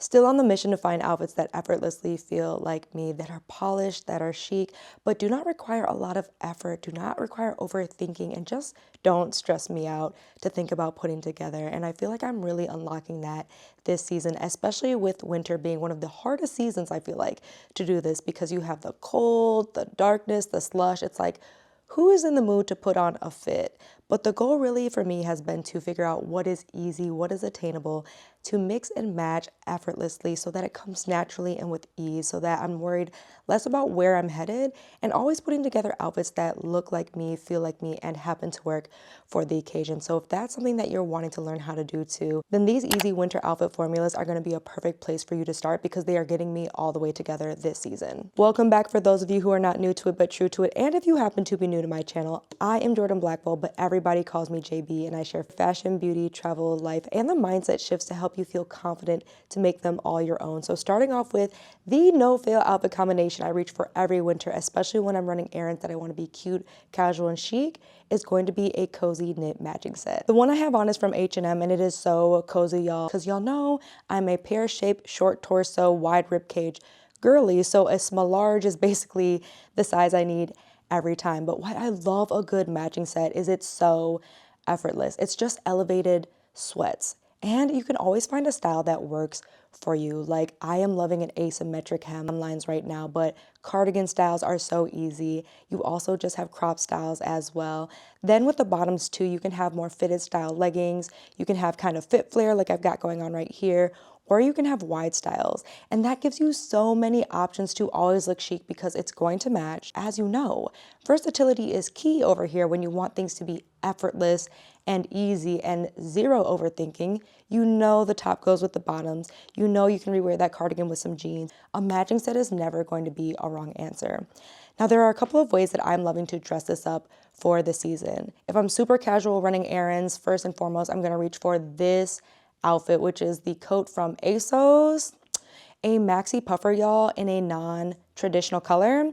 Still on the mission to find outfits that effortlessly feel like me, that are polished, that are chic, but do not require a lot of effort, do not require overthinking, and just don't stress me out to think about putting together. And I feel like I'm really unlocking that this season, especially with winter being one of the hardest seasons, I feel like, to do this because you have the cold, the darkness, the slush. It's like, who is in the mood to put on a fit? But the goal really for me has been to figure out what is easy, what is attainable, to mix and match effortlessly so that it comes naturally and with ease, so that I'm worried less about where I'm headed and always putting together outfits that look like me, feel like me, and happen to work for the occasion. So if that's something that you're wanting to learn how to do too, then these easy winter outfit formulas are going to be a perfect place for you to start because they are getting me all the way together this season. Welcome back for those of you who are not new to it but true to it, and if you happen to be new to my channel, I am Jordan Blackwell, but everybody calls me JB, and I share fashion, beauty, travel, life, and the mindset shifts to help you feel confident to make them all your own. So starting off with the no-fail outfit combination I reach for every winter, especially when I'm running errands that I want to be cute, casual, and chic, is going to be a cozy knit matching set. The one I have on is from H&M, and it is so cozy, y'all, because y'all know I'm a pear-shaped, short torso, wide rib cage girly, so a small large is basically the size I need every time. But what I love a good matching set is it's so effortless. It's just elevated sweats. And you can always find a style that works for you. Like I am loving an asymmetric hemlines right now, but cardigan styles are so easy. You also just have crop styles as well. Then with the bottoms too, you can have more fitted style leggings. You can have kind of fit flare like I've got going on right here, or you can have wide styles. And that gives you so many options to always look chic because it's going to match. As you know, versatility is key over here when you want things to be effortless and easy and zero overthinking. You know the top goes with the bottoms. You know you can rewear that cardigan with some jeans. A matching set is never going to be a wrong answer. Now there are a couple of ways that I'm loving to dress this up for the season. If I'm super casual running errands, first and foremost, I'm gonna reach for this outfit, which is the coat from ASOS, a maxi puffer, y'all, in a non-traditional color.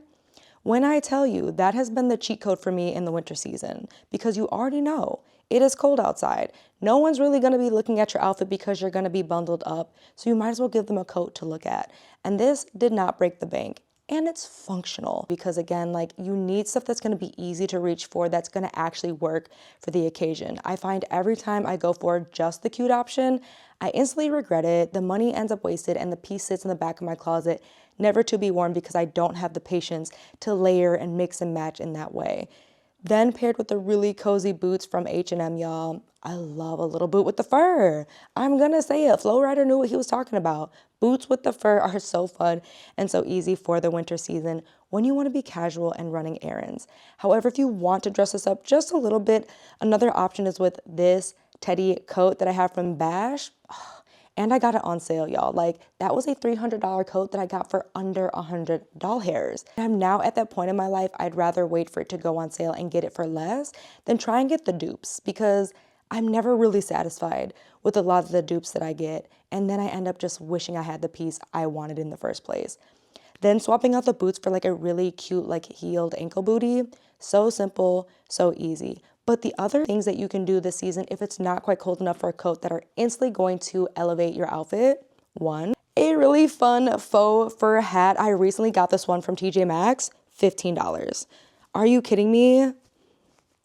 When I tell you that has been the cheat code for me in the winter season, because you already know it is cold outside. No one's really going to be looking at your outfit because you're going to be bundled up, so you might as well give them a coat to look at. And this did not break the bank. And it's functional because again, like you need stuff that's going to be easy to reach for, that's going to actually work for the occasion. I find every time I go for just the cute option, I instantly regret it. The money ends up wasted and the piece sits in the back of my closet, never to be worn because I don't have the patience to layer and mix and match in that way. Then paired with the really cozy boots from H&M, y'all. I love a little boot with the fur. I'm gonna say it, Flo Rida knew what he was talking about. Boots with the fur are so fun and so easy for the winter season when you wanna be casual and running errands. However, if you want to dress this up just a little bit, another option is with this teddy coat that I have from Bash. And I got it on sale, y'all. Like, that was a $300 coat that I got for under $100. I'm now at that point in my life, I'd rather wait for it to go on sale and get it for less than try and get the dupes because I'm never really satisfied with a lot of the dupes that I get. And then I end up just wishing I had the piece I wanted in the first place. Then swapping out the boots for like a really cute, like heeled ankle booty. So simple, so easy. But the other things that you can do this season, if it's not quite cold enough for a coat, that are instantly going to elevate your outfit. One, a really fun faux fur hat. I recently got this one from TJ Maxx, $15. Are you kidding me?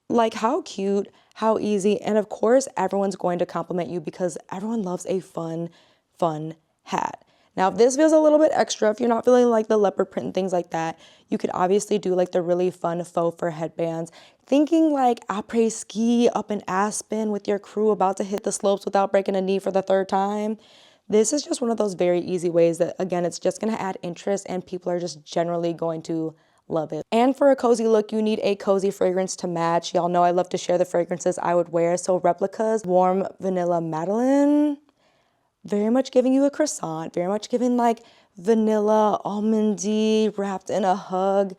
Like how cute, how easy, and of course everyone's going to compliment you because everyone loves a fun hat. Now, if this feels a little bit extra, if you're not feeling like the leopard print and things like that, you could obviously do like the really fun faux fur headbands. Thinking like après ski up in Aspen with your crew about to hit the slopes without breaking a knee for the third time. This is just one of those very easy ways that, again, it's just going to add interest and people are just generally going to love it. And for a cozy look, you need a cozy fragrance to match. Y'all know I love to share the fragrances I would wear. So Replica's Warm Vanilla Madeleine. Very much giving you a croissant, very much giving like vanilla, almondy, wrapped in a hug.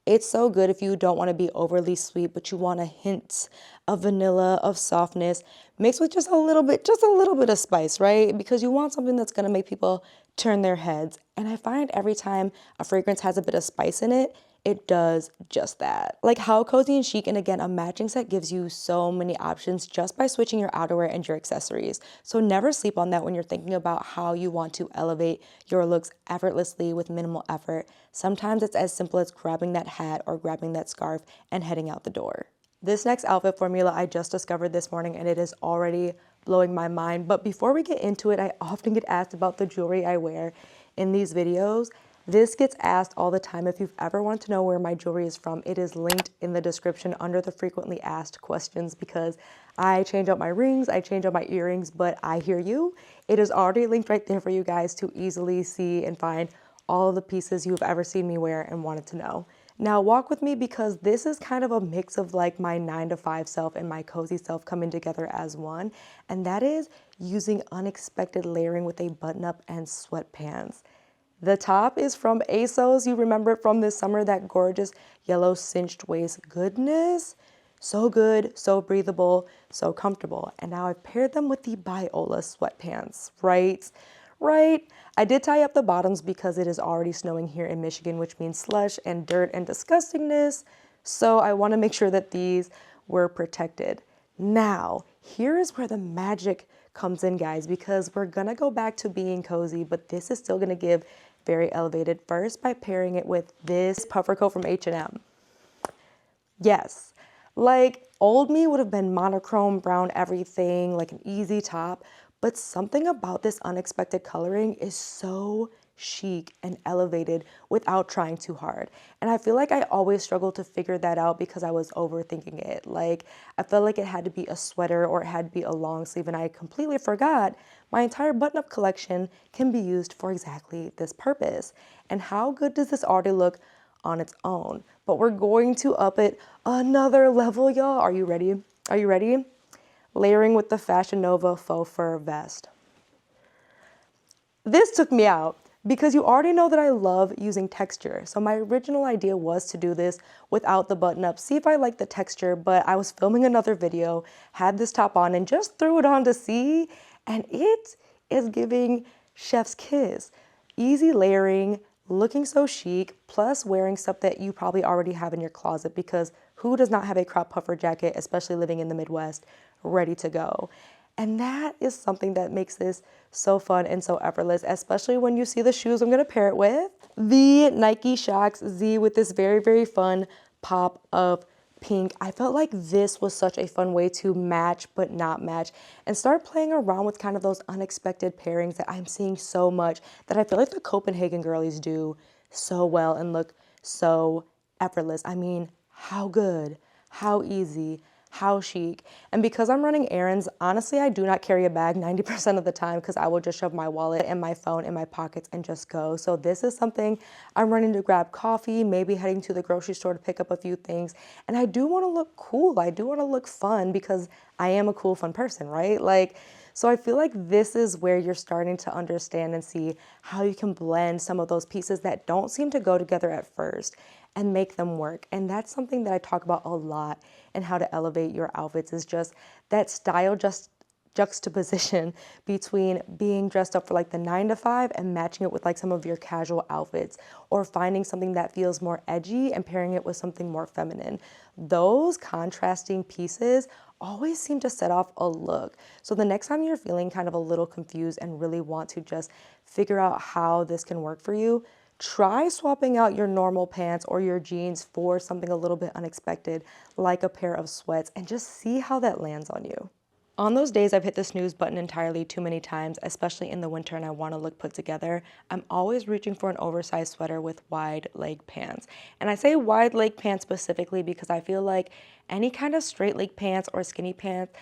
It's so good if you don't want to be overly sweet, but you want a hint of vanilla, of softness, mixed with just a little bit of spice, right? Because you want something that's going to make people turn their heads. And I find every time a fragrance has a bit of spice in it, it does just that. Like how cozy and chic, and again, a matching set gives you so many options just by switching your outerwear and your accessories. So never sleep on that when you're thinking about how you want to elevate your looks effortlessly with minimal effort. Sometimes it's as simple as grabbing that hat or grabbing that scarf and heading out the door. This next outfit formula I just discovered this morning and it is already blowing my mind. But before we get into it, I often get asked about the jewelry I wear in these videos. This gets asked all the time. If you've ever wanted to know where my jewelry is from, it is linked in the description under the frequently asked questions because I change out my rings, I change out my earrings, but I hear you. It is already linked right there for you guys to easily see and find all of the pieces you've ever seen me wear and wanted to know. Now walk with me because this is kind of a mix of like my 9 to 5 self and my cozy self coming together as one. And that is using unexpected layering with a button up and sweatpants. The top is from ASOS. You remember it from this summer, that gorgeous yellow cinched waist goodness. So good, so breathable, so comfortable. And now I've paired them with the Biola sweatpants, right? Right. I did tie up the bottoms because it is already snowing here in Michigan, which means slush and dirt and disgustingness. So I want to make sure that these were protected. Now, here is where the magic comes in, guys, because we're going to go back to being cozy, but this is still going to give very elevated first by pairing it with this puffer coat from H&M. Yes, like old me would have been monochrome, brown everything, like an easy top, but something about this unexpected coloring is so chic and elevated without trying too hard. And I feel like I always struggled to figure that out because I was overthinking it. Like I felt like it had to be a sweater or it had to be a long sleeve, and I completely forgot my entire button-up collection can be used for exactly this purpose. And how good does this already look on its own? But we're going to up it another level, y'all. Are you ready? Are you ready? Layering with the Fashion Nova faux fur vest. This took me out because you already know that I love using texture. So my original idea was to do this without the button up, see if I like the texture, but I was filming another video, had this top on and just threw it on to see, and it is giving chef's kiss. Easy layering, looking so chic, plus wearing stuff that you probably already have in your closet because who does not have a crop puffer jacket, especially living in the Midwest, ready to go? And that is something that makes this so fun and so effortless, especially when you see the shoes I'm gonna pair it with. The Nike Shox Z with this very, very fun pop of pink. I felt like this was such a fun way to match but not match and start playing around with kind of those unexpected pairings that I'm seeing so much that I feel like the Copenhagen girlies do so well and look so effortless. I mean, how good, how easy, how chic. And because I'm running errands, honestly, I do not carry a bag 90% of the time because I will just shove my wallet and my phone in my pockets and just go. So this is something I'm running to grab coffee, maybe heading to the grocery store to pick up a few things. And I do want to look cool. I do want to look fun because I am a cool, fun person, right? Like, so I feel like this is where you're starting to understand and see how you can blend some of those pieces that don't seem to go together at first and make them work. And that's something that I talk about a lot in how to elevate your outfits, is just that style juxtaposition between being dressed up for like the 9 to 5 and matching it with like some of your casual outfits, or finding something that feels more edgy and pairing it with something more feminine. Those contrasting pieces always seem to set off a look. So the next time you're feeling kind of a little confused and really want to just figure out how this can work for you, try swapping out your normal pants or your jeans for something a little bit unexpected, like a pair of sweats, and just see how that lands on you. On those days I've hit the snooze button entirely too many times, especially in the winter, and I want to look put together, I'm always reaching for an oversized sweater with wide leg pants. And I say wide leg pants specifically because I feel like any kind of straight leg pants or skinny pants,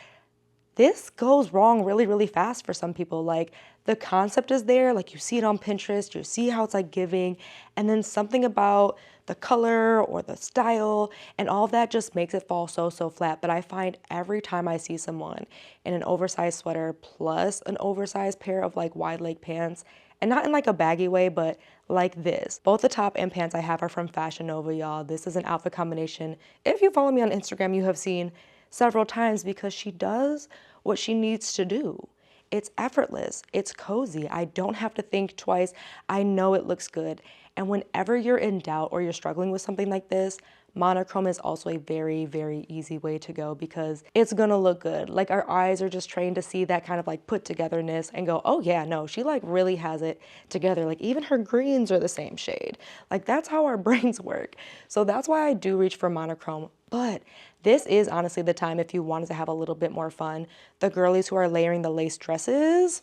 this goes wrong really, really fast for some people. Like the concept is there, like you see it on Pinterest, you see how it's like giving, and then something about the color or the style and all of that just makes it fall so flat. But I find every time I see someone in an oversized sweater plus an oversized pair of like wide leg pants, and not in like a baggy way, but like this. Both the top and pants I have are from Fashion Nova, y'all. This is an outfit combination. If you follow me on Instagram, you have seen several times because she does what she needs to do. It's effortless, it's cozy. I don't have to think twice. I know it looks good. And whenever you're in doubt or you're struggling with something like this, monochrome is also a very, very easy way to go because it's gonna look good. Like our eyes are just trained to see that kind of like put togetherness and go, oh yeah, no, she like really has it together. Like even her greens are the same shade. Like that's how our brains work. So that's why I do reach for monochrome. But this is honestly the time if you wanted to have a little bit more fun. The girlies who are layering the lace dresses,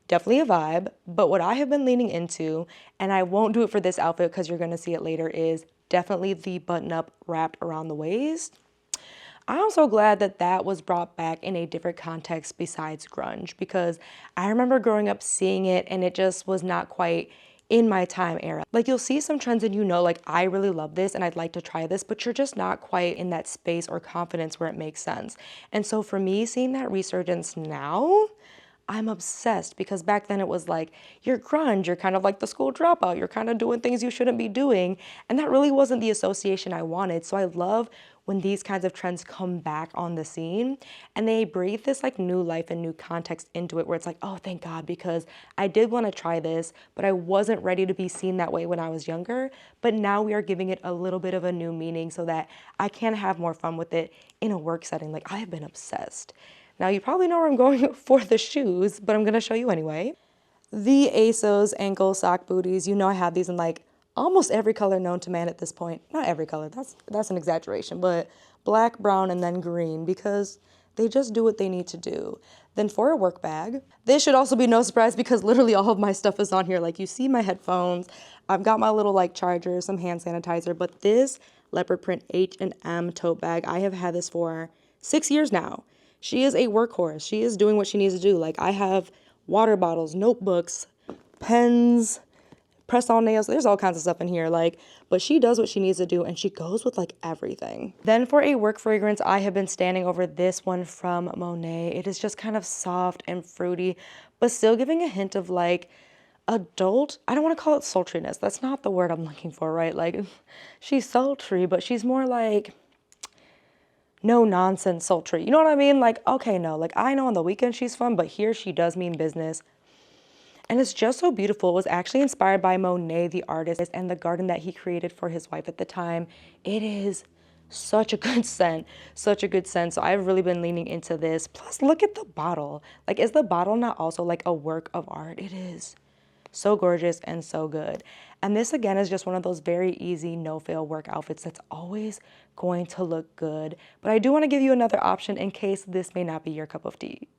definitely a vibe. But what I have been leaning into, and I won't do it for this outfit because you're gonna see it later, is definitely the button up wrapped around the waist. I'm so glad that that was brought back in a different context besides grunge because I remember growing up seeing it and it just was not quite in my time era. Like you'll see some trends and you know, like I really love this and I'd like to try this, but you're just not quite in that space or confidence where it makes sense. And so for me, seeing that resurgence now, I'm obsessed because back then it was like, you're grunge, you're kind of like the school dropout, you're kind of doing things you shouldn't be doing. And that really wasn't the association I wanted. So I love when these kinds of trends come back on the scene and they breathe this like new life and new context into it where it's like, oh, thank God, because I did want to try this, but I wasn't ready to be seen that way when I was younger. But now we are giving it a little bit of a new meaning so that I can have more fun with it in a work setting. Like I have been obsessed. Now you probably know where I'm going for the shoes, but I'm gonna show you anyway. The ASOS ankle sock booties, you know I have these in like almost every color known to man at this point. Not every color, that's an exaggeration, but black, brown, and then green because they just do what they need to do. Then for a work bag, this should also be no surprise because literally all of my stuff is on here. Like you see my headphones, I've got my little like charger, some hand sanitizer, but this leopard print H&M tote bag, I have had this for 6 years now. She is a workhorse. She is doing what she needs to do. Like I have water bottles, notebooks, pens, press-on nails. There's all kinds of stuff in here. Like, but she does what she needs to do and she goes with like everything. Then for a work fragrance, I have been standing over this one from Monet. It is just kind of soft and fruity, but still giving a hint of like adult. I don't want to call it sultriness. That's not the word I'm looking for, right? Like she's sultry, but she's more like no nonsense sultry. You know what I mean? Like, okay, no, like I know on the weekend she's fun, but here she does mean business. And it's just so beautiful. It was actually inspired by Monet, the artist, and the garden that he created for his wife at the time. It is such a good scent, such a good scent. So I've really been leaning into this. Plus, look at the bottle. Like, is the bottle not also like a work of art? It is. So gorgeous and so good. And this again is just one of those very easy, no-fail work outfits that's always going to look good. But I do want to give you another option in case this may not be your cup of tea.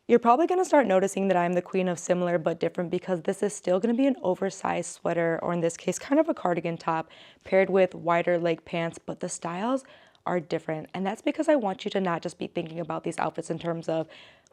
You're probably going to start noticing that I'm the queen of similar but different because this is still going to be an oversized sweater, or in this case, kind of a cardigan top paired with wider leg pants, but the styles are different. And that's because I want you to not just be thinking about these outfits in terms of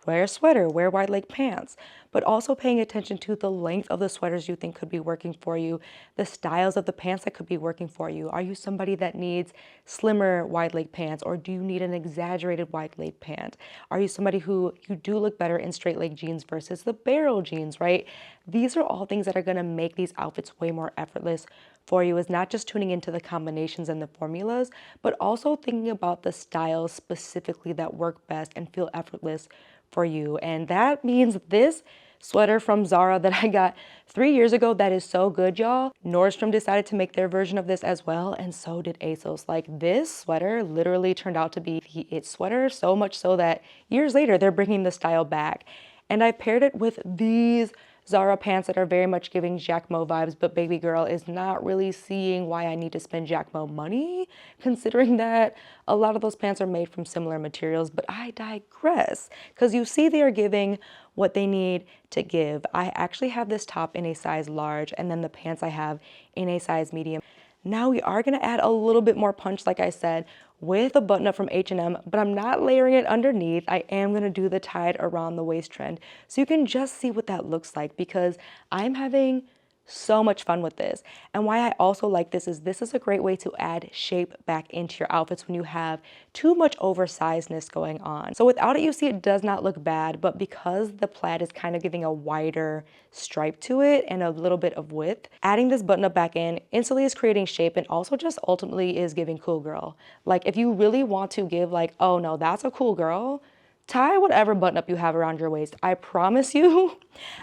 wear a sweater, wear wide leg pants, but also paying attention to the length of the sweaters you think could be working for you, the styles of the pants that could be working for you. Are you somebody that needs slimmer wide leg pants, or do you need an exaggerated wide leg pant? Are you somebody who you do look better in straight leg jeans versus the barrel jeans, right? These are all things that are gonna make these outfits way more effortless for you, is not just tuning into the combinations and the formulas, but also thinking about the styles specifically that work best and feel effortless for you. And that means this sweater from Zara that I got 3 years ago that is so good, y'all. Nordstrom decided to make their version of this as well, and so did ASOS. Like this sweater literally turned out to be the it sweater, so much so that years later they're bringing the style back. And I paired it with these Zara pants that are very much giving Jacquemus vibes, but baby girl is not really seeing why I need to spend Jacquemus money, considering that a lot of those pants are made from similar materials. But I digress, because you see they are giving what they need to give. I actually have this top in a size large, and then the pants I have in a size medium. Now we are gonna add a little bit more punch, like I said, with a button up from H&M, but I'm not layering it underneath. I am gonna do the tied around the waist trend. So you can just see what that looks like, because I'm having so much fun with this. And why I also like this is a great way to add shape back into your outfits when you have too much oversizedness going on. So without it, you see it does not look bad, but because the plaid is kind of giving a wider stripe to it and a little bit of width, adding this button up back in instantly is creating shape and also just ultimately is giving cool girl. Like if you really want to give like, oh no, that's a cool girl, tie whatever button up you have around your waist. I promise you,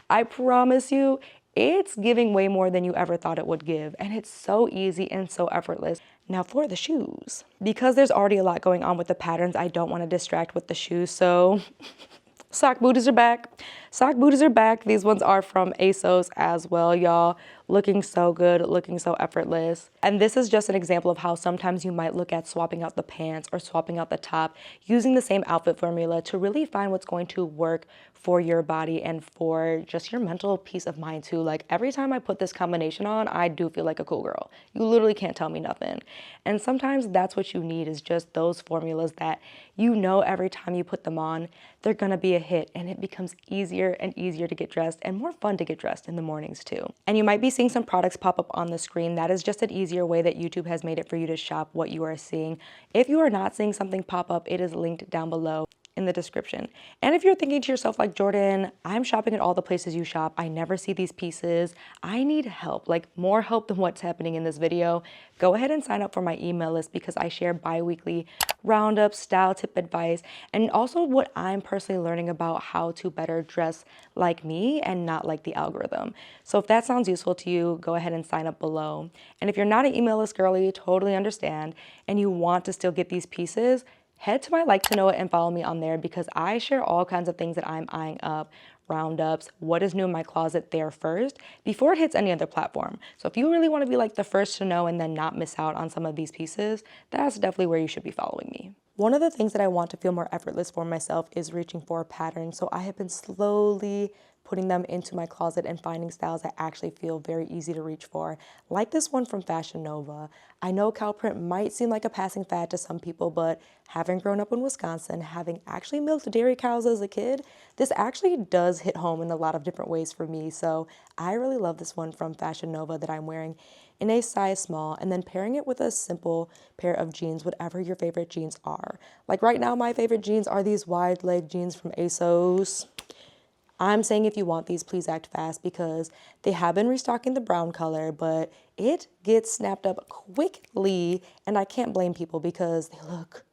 I promise you, it's giving way more than you ever thought it would give. And it's so easy and so effortless. Now for the shoes. Because there's already a lot going on with the patterns, I don't want to distract with the shoes. So sock booties are back. Sock booties are back. These ones are from ASOS as well, y'all. Looking so good, looking so effortless. And this is just an example of how sometimes you might look at swapping out the pants or swapping out the top, using the same outfit formula to really find what's going to work for your body and for just your mental peace of mind too. Like every time I put this combination on, I do feel like a cool girl. You literally can't tell me nothing. And sometimes that's what you need, is just those formulas that you know every time you put them on, they're gonna be a hit, and it becomes easier and easier to get dressed and more fun to get dressed in the mornings too. And you might be seeing some products pop up on the screen. That is just an easier way that YouTube has made it for you to shop what you are seeing. If you are not seeing something pop up, it is linked down below in the description. And if you're thinking to yourself like, Jordan, I'm shopping at all the places you shop, I never see these pieces, I need help, like more help than what's happening in this video, go ahead and sign up for my email list, because I share bi-weekly roundup, style tip advice, and also what I'm personally learning about how to better dress like me and not like the algorithm. So if that sounds useful to you, go ahead and sign up below. And if you're not an email list girly, totally understand, and you want to still get these pieces, head to my like to know it and follow me on there, because I share all kinds of things that I'm eyeing up, roundups, what is new in my closet there first before it hits any other platform. So if you really want to be like the first to know and then not miss out on some of these pieces, that's definitely where you should be following me. One of the things that I want to feel more effortless for myself is reaching for patterns. So I have been slowly putting them into my closet and finding styles that actually feel very easy to reach for. Like this one from Fashion Nova. I know cow print might seem like a passing fad to some people, but having grown up in Wisconsin, having actually milked dairy cows as a kid, this actually does hit home in a lot of different ways for me. So I really love this one from Fashion Nova that I'm wearing in a size small, and then pairing it with a simple pair of jeans, whatever your favorite jeans are. Like right now, my favorite jeans are these wide leg jeans from ASOS. I'm saying if you want these, please act fast, because they have been restocking the brown color, but it gets snapped up quickly, and I can't blame people because they look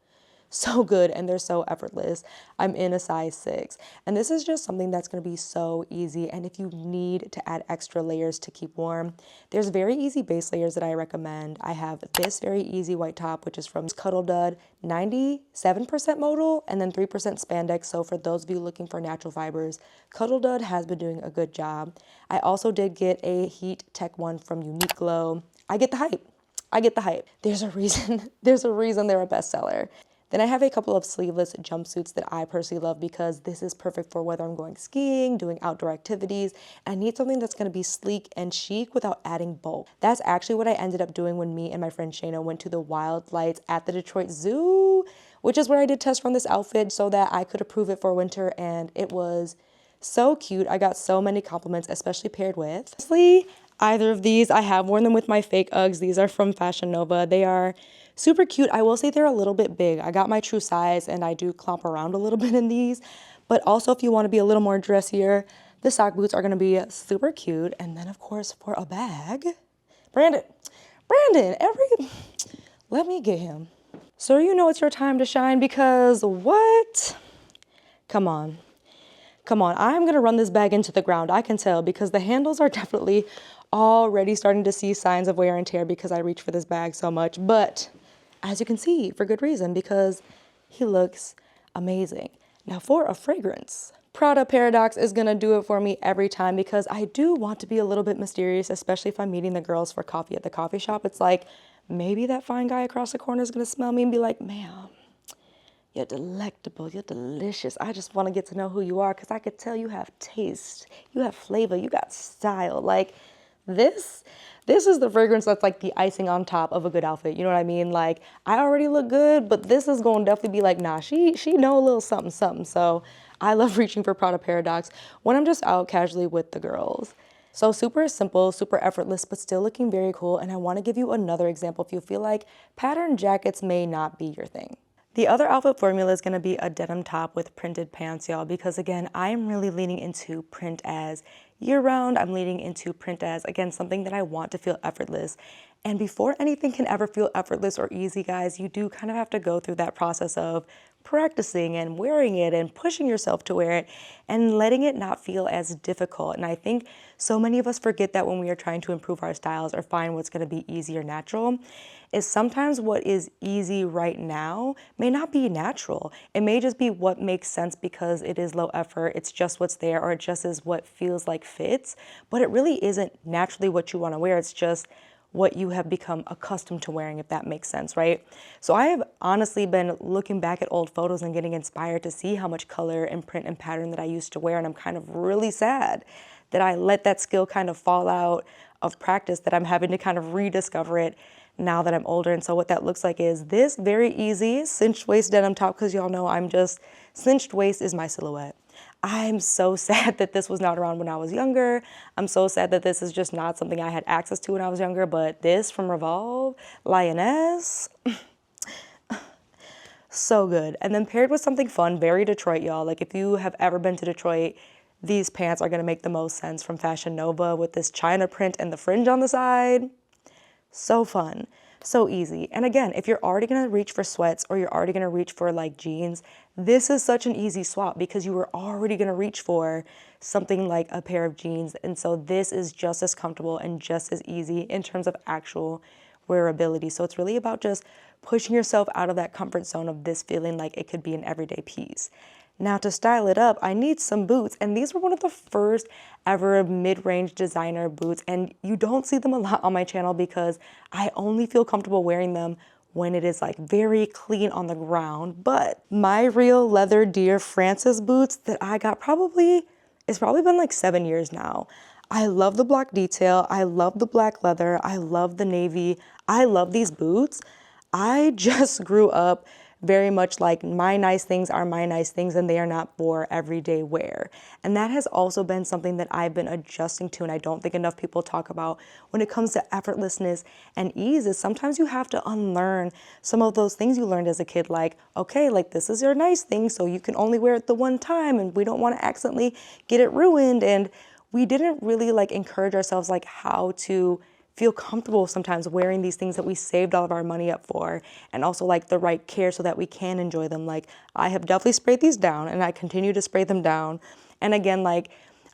so good and they're so effortless. I'm in a size 6, and this is just something that's going to be so easy. And if you need to add extra layers to keep warm, there's very easy base layers that I recommend. I have this very easy white top, which is from Cuddle Dud, 97% modal and then 3% spandex. So for those of you looking for natural fibers, Cuddle Dud has been doing a good job. I also did get a Heat Tech one from Unique Glow. I get the hype. I get the hype. There's a reason they're a bestseller. Then I have a couple of sleeveless jumpsuits that I personally love, because this is perfect for whether I'm going skiing, doing outdoor activities. I need something that's going to be sleek and chic without adding bulk. That's actually what I ended up doing when me and my friend Shayna went to the Wild Lights at the Detroit Zoo, which is where I did test run this outfit so that I could approve it for winter, and it was so cute. I got so many compliments, especially paired with. Honestly, either of these, I have worn them with my fake Uggs. These are from Fashion Nova. They are super cute. I will say they're a little bit big. I got my true size, and I do clomp around a little bit in these. But also, if you want to be a little more dressier, the sock boots are going to be super cute. And then, of course, for a bag, Brandon, let me get him. So you know it's your time to shine, because what? Come on. I'm going to run this bag into the ground. I can tell, because the handles are definitely already starting to see signs of wear and tear because I reach for this bag so much. But as you can see, for good reason, because he looks amazing. Now for a fragrance, Prada Paradox is going to do it for me every time, because I do want to be a little bit mysterious, especially if I'm meeting the girls for coffee at the coffee shop. It's like, maybe that fine guy across the corner is going to smell me and be like, ma'am, you're delectable, you're delicious. I just want to get to know who you are, because I could tell you have taste, you have flavor, you got style. Like this is the fragrance that's like the icing on top of a good outfit. You know what I mean? Like I already look good, but this is going to definitely be like, nah, she know a little something, something. So I love reaching for Prada Paradox when I'm just out casually with the girls. So super simple, super effortless, but still looking very cool. And I want to give you another example if you feel like pattern jackets may not be your thing. The other outfit formula is going to be a denim top with printed pants, y'all, because again, I'm really leaning into print as year-round. I'm leaning into print as, again, something that I want to feel effortless. And before anything can ever feel effortless or easy, guys, you do kind of have to go through that process of practicing and wearing it and pushing yourself to wear it and letting it not feel as difficult. And I think so many of us forget that when we are trying to improve our styles or find what's going to be easy or natural, is sometimes what is easy right now may not be natural. It may just be what makes sense because it is low effort, it's just what's there, or it just is what feels like fits, but it really isn't naturally what you want to wear. It's just what you have become accustomed to wearing, if that makes sense, right? So I have honestly been looking back at old photos and getting inspired to see how much color and print and pattern that I used to wear, and I'm kind of really sad that I let that skill kind of fall out of practice, that I'm having to kind of rediscover it now that I'm older. And so what that looks like is this very easy cinched waist denim top, because y'all know cinched waist is my silhouette. I'm so sad that this was not around when I was younger. I'm so sad that this is just not something I had access to when I was younger, but this from Revolve, Lioness, so good. And then paired with something fun, very Detroit, y'all. Like if you have ever been to Detroit, these pants are gonna make the most sense from Fashion Nova with this China print and the fringe on the side. So fun, so easy. And again, if you're already gonna reach for sweats or you're already gonna reach for like jeans, this is such an easy swap because you were already gonna reach for something like a pair of jeans. And so this is just as comfortable and just as easy in terms of actual wearability. So it's really about just pushing yourself out of that comfort zone of this feeling like it could be an everyday piece. Now to style it up, I need some boots, and these were one of the first ever mid-range designer boots, and you don't see them a lot on my channel because I only feel comfortable wearing them when it is like very clean on the ground. But my real leather deer Francis boots that I got it's probably been like 7 years now. I love the block detail, I love the black leather, I love the navy, I love these boots. I just grew up very much like my nice things are my nice things and they are not for everyday wear. And that has also been something that I've been adjusting to, and I don't think enough people talk about when it comes to effortlessness and ease, is sometimes you have to unlearn some of those things you learned as a kid, like, okay, like this is your nice thing, so you can only wear it the one time and we don't want to accidentally get it ruined. And we didn't really like encourage ourselves like how to feel comfortable sometimes wearing these things that we saved all of our money up for, and also like the right care so that we can enjoy them. Like I have definitely sprayed these down and I continue to spray them down. And again, like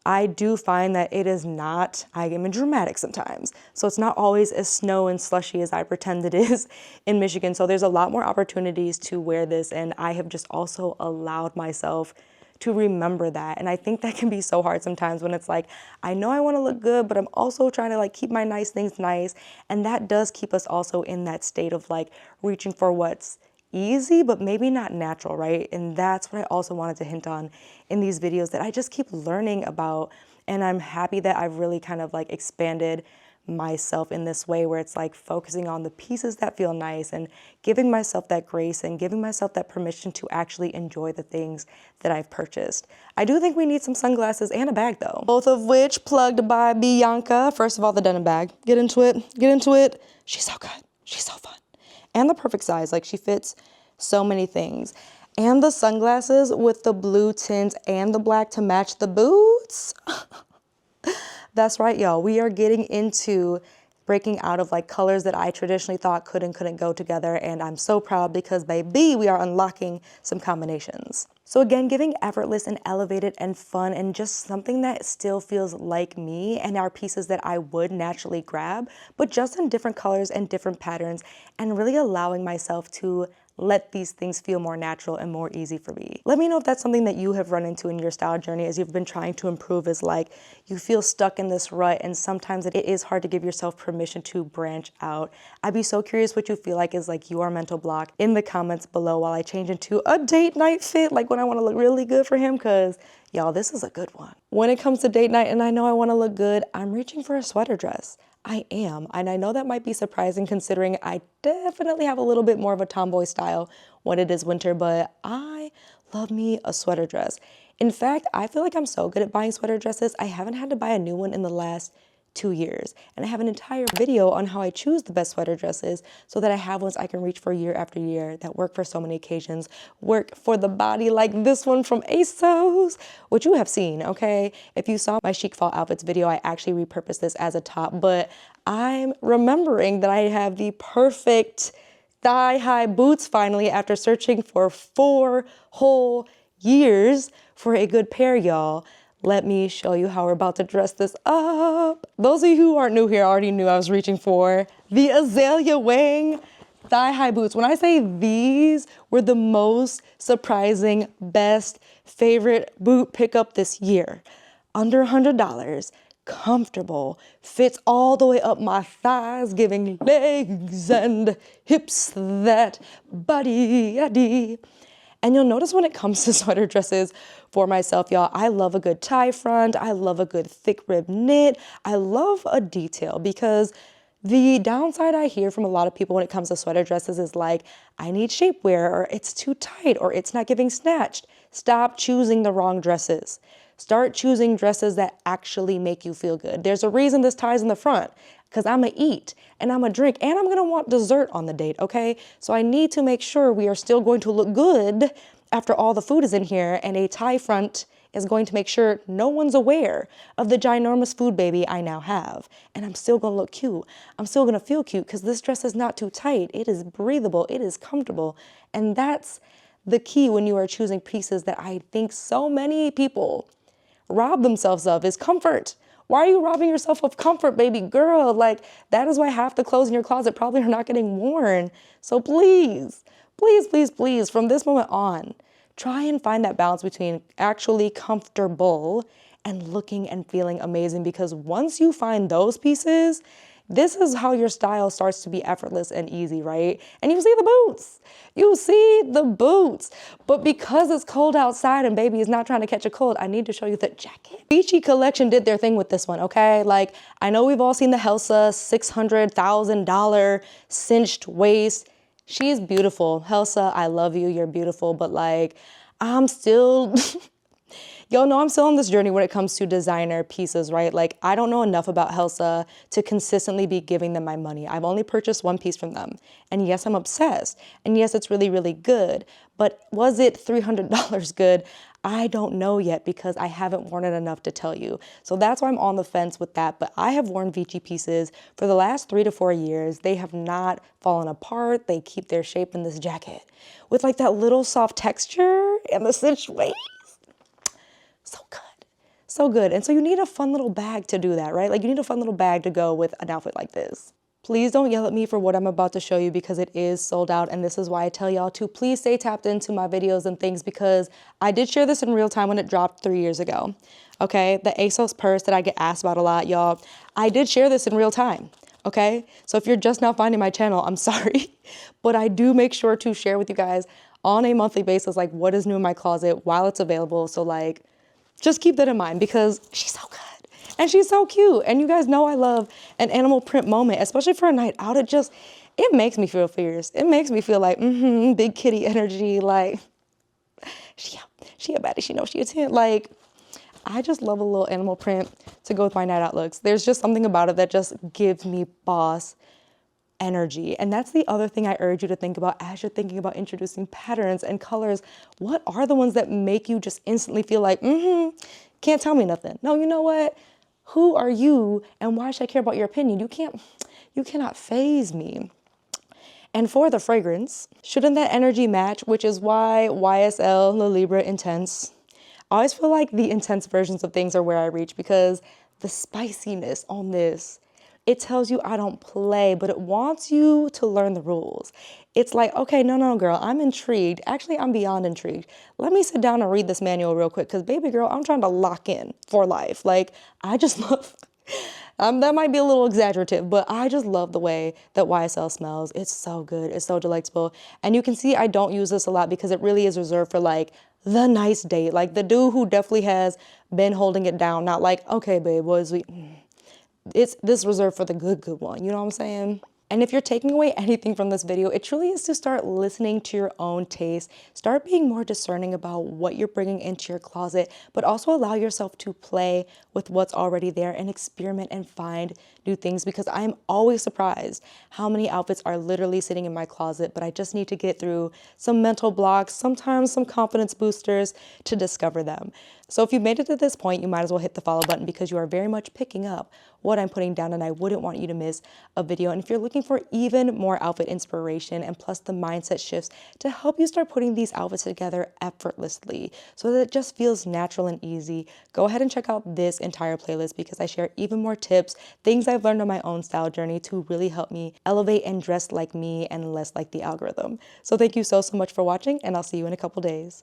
I do find that it is not, I am dramatic sometimes. So it's not always as snow and slushy as I pretend it is in Michigan. So there's a lot more opportunities to wear this, and I have just also allowed myself to remember that. And I think that can be so hard sometimes when it's like, I know I want to look good, but I'm also trying to like keep my nice things nice. And that does keep us also in that state of like reaching for what's easy, but maybe not natural, right? And that's what I also wanted to hint on in these videos that I just keep learning about. And I'm happy that I've really kind of like expanded myself in this way where it's like focusing on the pieces that feel nice and giving myself that grace and giving myself that permission to actually enjoy the things that I've purchased. I do think we need some sunglasses and a bag though, both of which plugged by Bianca. First of all, the denim bag. Get into it. She's so good. She's so fun. And the perfect size. Like she fits so many things. And the sunglasses with the blue tint and the black to match the boots. That's right, y'all. We are getting into breaking out of like colors that I traditionally thought could and couldn't go together. And I'm so proud because baby, we are unlocking some combinations. So again, giving effortless and elevated and fun and just something that still feels like me and are pieces that I would naturally grab, but just in different colors and different patterns, and really allowing myself to let these things feel more natural and more easy for me. Let me know if that's something that you have run into in your style journey as you've been trying to improve, is like you feel stuck in this rut and sometimes it is hard to give yourself permission to branch out. I'd be so curious what you feel like is like your mental block in the comments below while I change into a date night fit, like when I want to look really good for him, because y'all, this is a good one. When it comes to date night and I know I want to look good, I'm reaching for a sweater dress. I am, and I know that might be surprising considering I definitely have a little bit more of a tomboy style when it is winter, but I love me a sweater dress. In fact, I feel like I'm so good at buying sweater dresses, I haven't had to buy a new one in the last 2 years. And I have an entire video on how I choose the best sweater dresses so that I have ones I can reach for year after year that work for so many occasions, work for the body, like this one from ASOS, which you have seen, okay? If you saw my chic fall outfits video, I actually repurposed this as a top, but I'm remembering that I have the perfect thigh-high boots finally after searching for 4 whole years for a good pair, y'all. Let me show you how we're about to dress this up. Those of you who aren't new here already knew I was reaching for the azalea wing thigh-high boots. When I say these were the most surprising, best, favorite boot pickup this year. Under $100, comfortable, fits all the way up my thighs, giving legs and hips that body. And you'll notice when it comes to sweater dresses for myself, y'all, I love a good tie front. I love a good thick rib knit. I love a detail because the downside I hear from a lot of people when it comes to sweater dresses is like, I need shapewear, or it's too tight, or it's not giving snatched. Stop choosing the wrong dresses. Start choosing dresses that actually make you feel good. There's a reason this tie's in the front, because I'm gonna eat and I'm gonna drink and I'm gonna want dessert on the date, okay? So I need to make sure we are still going to look good after all the food is in here, and a tie front is going to make sure no one's aware of the ginormous food baby I now have. And I'm still gonna look cute. I'm still gonna feel cute because this dress is not too tight. It is breathable, it is comfortable. And that's the key when you are choosing pieces that I think so many people rob themselves of, is comfort. Why are you robbing yourself of comfort, baby girl? Like, that is why half the clothes in your closet probably are not getting worn. So please, please, please, please, from this moment on, try and find that balance between actually comfortable and looking and feeling amazing, because once you find those pieces, this is how your style starts to be effortless and easy, right? And you see the boots. You see the boots. But because it's cold outside and baby is not trying to catch a cold, I need to show you the jacket. Chic collection did their thing with this one, okay? Like, I know we've all seen the Helsa $600,000 cinched waist. She's beautiful. Helsa, I love you. You're beautiful. But like, I'm still... Y'all know I'm still on this journey when it comes to designer pieces, right? Like, I don't know enough about Helsa to consistently be giving them my money. I've only purchased one piece from them. And yes, I'm obsessed. And yes, it's really, really good. But was it $300 good? I don't know yet because I haven't worn it enough to tell you. So that's why I'm on the fence with that. But I have worn Vici pieces for the last 3 to 4 years. They have not fallen apart. They keep their shape in this jacket with like that little soft texture and the cinched waist. So good, so good. And so you need a fun little bag to do that, right? Like, you need a fun little bag to go with an outfit like this. Please don't yell at me for what I'm about to show you because it is sold out. And this is why I tell y'all to please stay tapped into my videos and things, because I did share this in real time when it dropped 3 years ago. Okay, the ASOS purse that I get asked about a lot, y'all, I did share this in real time. Okay, so if you're just now finding my channel, I'm sorry, but I do make sure to share with you guys on a monthly basis, like, what is new in my closet while it's available. So like, just keep that in mind because she's so good and she's so cute. And you guys know I love an animal print moment, especially for a night out. It makes me feel fierce. It makes me feel like, big kitty energy. Like, she a baddie, she knows she a 10. Like, I just love a little animal print to go with my night out looks. There's just something about it that just gives me boss energy. And that's the other thing I urge you to think about as you're thinking about introducing patterns and colors. What are the ones that make you just instantly feel like, can't tell me nothing? No, you know what? Who are you and why should I care about your opinion? You cannot faze me. And for the fragrance, shouldn't that energy match? Which is why YSL La Libra Intense. I always feel like the intense versions of things are where I reach because the spiciness on this, it tells you I don't play, but it wants you to learn the rules. It's like, okay, no, girl, I'm intrigued. Actually, I'm beyond intrigued. Let me sit down and read this manual real quick because, baby girl, I'm trying to lock in for life. Like, I just love, that might be a little exaggerative, but I just love the way that YSL smells. It's so good. It's so delectable. And you can see I don't use this a lot because it really is reserved for like the nice date. Like the dude who definitely has been holding it down. Not like, okay, babe, what is we... It's this reserved for the good one, you know what I'm saying? And if you're taking away anything from this video, it truly is to start listening to your own taste. Start being more discerning about what you're bringing into your closet, but also allow yourself to play with what's already there and experiment and find new things, because I'm always surprised how many outfits are literally sitting in my closet, but I just need to get through some mental blocks, sometimes some confidence boosters to discover them. So if you made it to this point, you might as well hit the follow button because you are very much picking up what I'm putting down, and I wouldn't want you to miss a video. And if you're looking for even more outfit inspiration and plus the mindset shifts to help you start putting these outfits together effortlessly so that it just feels natural and easy, go ahead and check out this entire playlist because I share even more tips, things I've learned on my own style journey to really help me elevate and dress like me and less like the algorithm. So thank you so much for watching, and I'll see you in a couple days.